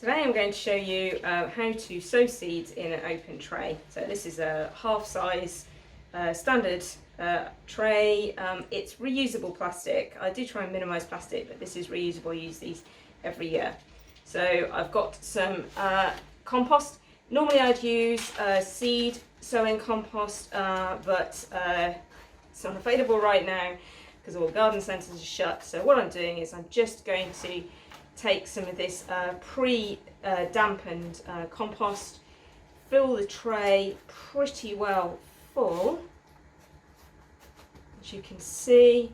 Today I'm going to show you how to sow seeds in an open tray. So this is a half size standard tray. It's reusable plastic. I do try and minimise plastic, but this is reusable. I use these every year. So I've got some compost. Normally I'd use seed sowing compost, but it's not available right now because all garden centres are shut. So what I'm doing is I'm just going to take some of this pre-dampened compost, fill the tray pretty well full, as you can see.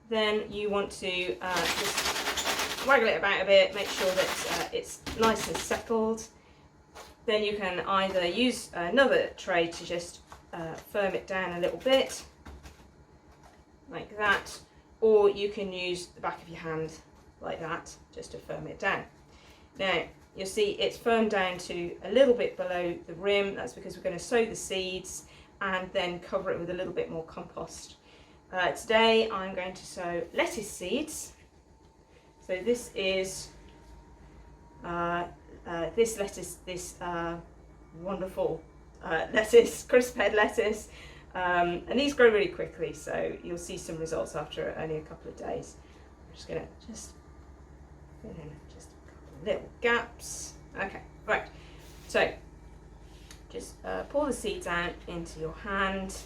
Then you want to just waggle it about a bit, make sure that it's nice and settled. Then you can either use another tray to just firm it down a little bit, like that, or you can use the back of your hand like that just to firm it down. Now you'll see it's firmed down to a little bit below the rim. That's because we're going to sow the seeds and then cover it with a little bit more compost. Today I'm going to sow lettuce seeds. So this is this lettuce, this wonderful lettuce, crisp head lettuce, and these grow really quickly, so you'll see some results after only a couple of days. I'm just going to fill in just a couple of little gaps. Okay, right, so just pour the seeds out into your hand,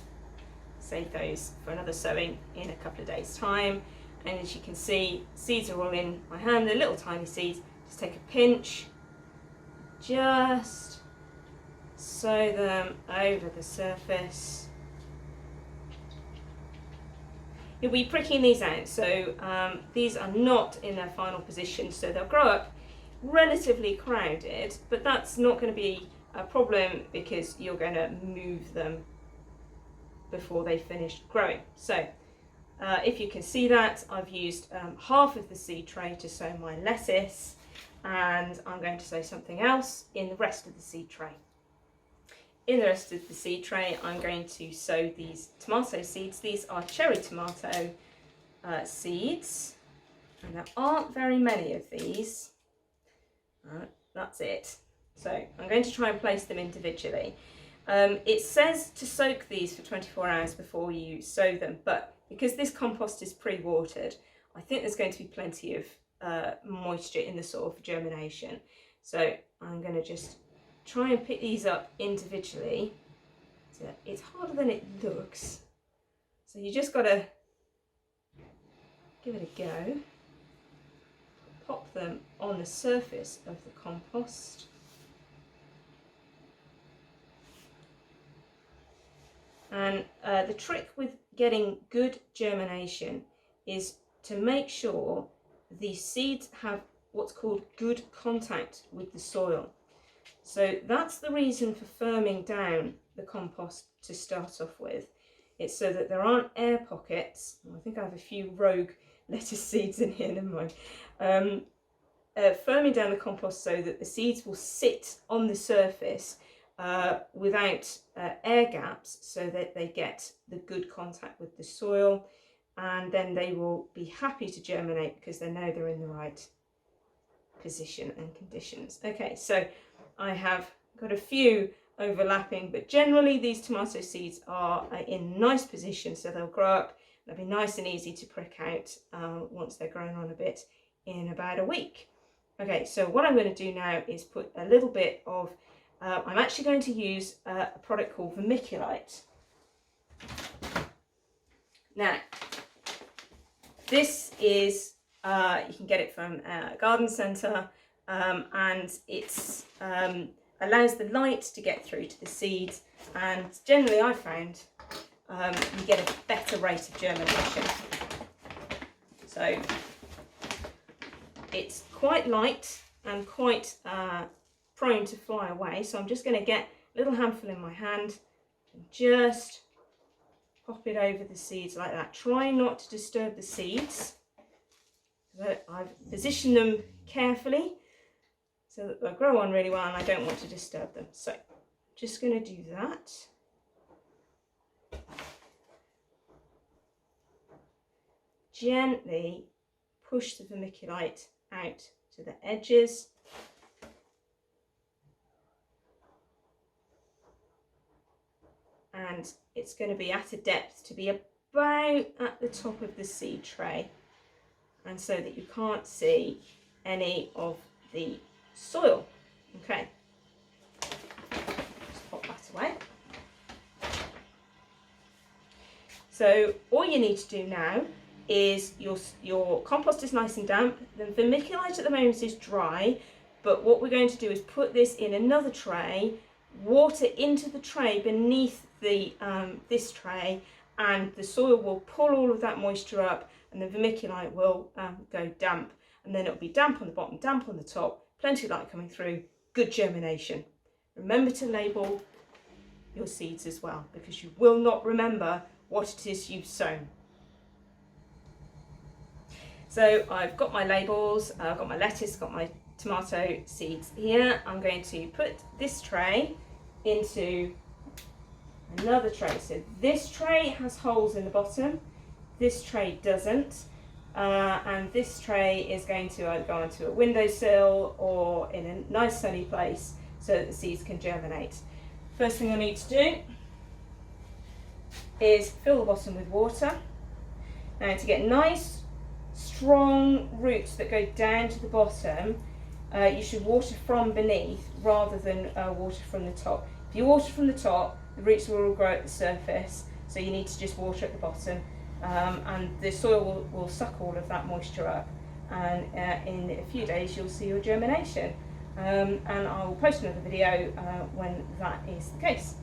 save those for another sowing in a couple of days time. And as you can see, seeds are all in my hand. They're little tiny seeds. Just take a pinch, just sow them over the surface. You'll be pricking these out, so these are not in their final position, so they'll grow up relatively crowded, but that's not going to be a problem because you're going to move them before they finish growing. So if you can see that, I've used half of the seed tray to sow my lettuce, and I'm going to sow something else in the rest of the seed tray. In the rest of the seed tray, I'm going to sow these tomato seeds. These are cherry tomato seeds, and there aren't very many of these. That's it. So I'm going to try and place them individually. It says to soak these for 24 hours before you sow them, but because this compost is pre-watered, I think there's going to be plenty of moisture in the soil for germination. So I'm going to just try and pick these up individually. So it's harder than it looks, so you just got to give it a go. Pop them on the surface of the compost. And the trick with getting good germination is to make sure the seeds have what's called good contact with the soil. So that's the reason for firming down the compost to start off with. It's so that there aren't air pockets. I think I have a few rogue lettuce seeds in here, never mind. Firming down the compost so that the seeds will sit on the surface without air gaps, so that they get the good contact with the soil, and then they will be happy to germinate because they know they're in the right position and conditions. Okay, so I have got a few overlapping, but generally these tomato seeds are in nice position, so they'll grow up. They'll be nice and easy to prick out once they're grown on a bit in about a week. Okay, so what I'm going to do now is put a little bit of, I'm actually going to use a product called vermiculite. Now, this is, you can get it from a garden centre, and it's allows the light to get through to the seeds, and generally I found you get a better rate of germination. So it's quite light and quite prone to fly away, so I'm just going to get a little handful in my hand and just pop it over the seeds like that. Try not to disturb the seeds. I've positioned them carefully so that they'll grow on really well, and I don't want to disturb them. So just going to do that. Gently push the vermiculite out to the edges and it's going to be at a depth to be about at the top of the seed tray, and so that you can't see any of the soil. Okay, just pop that away. So all you need to do now is your compost is nice and damp. The vermiculite at the moment is dry, but what we're going to do is put this in another tray, water into the tray beneath the this tray, and the soil will pull all of that moisture up, and the vermiculite will go damp, and then it'll be damp on the bottom, damp on the top, plenty of light coming through, good germination. Remember to label your seeds as well, because you will not remember what it is you've sown. So I've got my labels, I've got my lettuce, got my tomato seeds here. I'm going to put this tray into another tray. So this tray has holes in the bottom, this tray doesn't, and this tray is going to either go onto a windowsill or in a nice sunny place so that the seeds can germinate. First thing I need to do is fill the bottom with water. Now, to get nice strong roots that go down to the bottom, you should water from beneath rather than water from the top. If you water from the top, the roots will all grow at the surface, so you need to just water at the bottom, and the soil will suck all of that moisture up, and in a few days you'll see your germination, and I will post another video when that is the case.